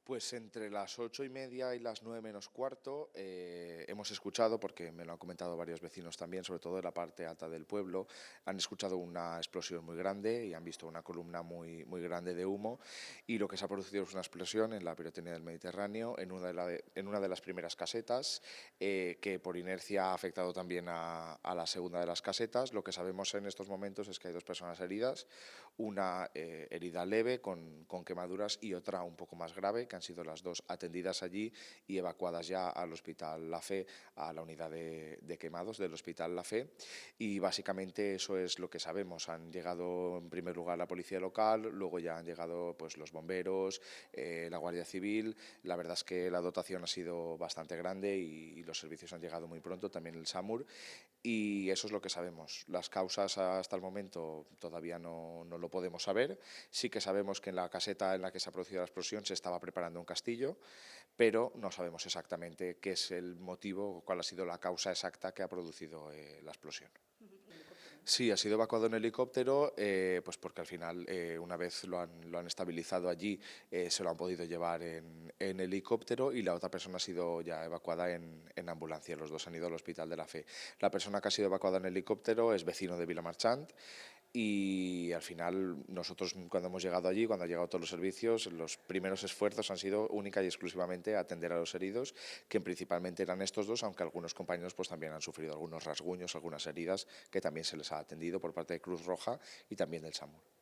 Pues entre las 8:30 y las 9 menos cuarto hemos escuchado, porque me lo han comentado varios vecinos también, sobre todo de la parte alta del pueblo, han escuchado una explosión muy grande y han visto una columna muy grande de humo, y lo que se ha producido es una explosión en la pirotecnia del Mediterráneo, en una de las primeras casetas, que por inercia ha afectado también a la segunda de las casetas. Lo que sabemos en estos momentos es que hay dos personas heridas, una herida leve con quemaduras y otra un poco más grave, que han sido las dos atendidas allí y evacuadas ya al Hospital La Fe, a la unidad de quemados del Hospital La Fe. Y básicamente eso es lo que sabemos. Han llegado en primer lugar la policía local, luego ya han llegado pues los bomberos, la Guardia Civil. La verdad es que la dotación ha sido bastante grande y los servicios han llegado muy pronto, también el SAMUR, y eso es lo que sabemos. Las causas hasta el momento todavía no lo podemos saber. Sí que sabemos que en la caseta en la que se ha producido la explosión se estaba preparando un castillo, pero no sabemos exactamente qué es el motivo o cuál ha sido la causa exacta que ha producido la explosión. Sí, ha sido evacuado en helicóptero, pues porque al final, una vez lo han estabilizado allí, se lo han podido llevar en helicóptero, y la otra persona ha sido ya evacuada en ambulancia. Los dos han ido al Hospital de la Fe. La persona que ha sido evacuada en helicóptero es vecino de Vilamarchant, y al final nosotros, cuando hemos llegado allí, cuando han llegado todos los servicios, los primeros esfuerzos han sido única y exclusivamente atender a los heridos, que principalmente eran estos dos, aunque algunos compañeros pues también han sufrido algunos rasguños, algunas heridas, que también se les ha atendido por parte de Cruz Roja y también del SAMUR.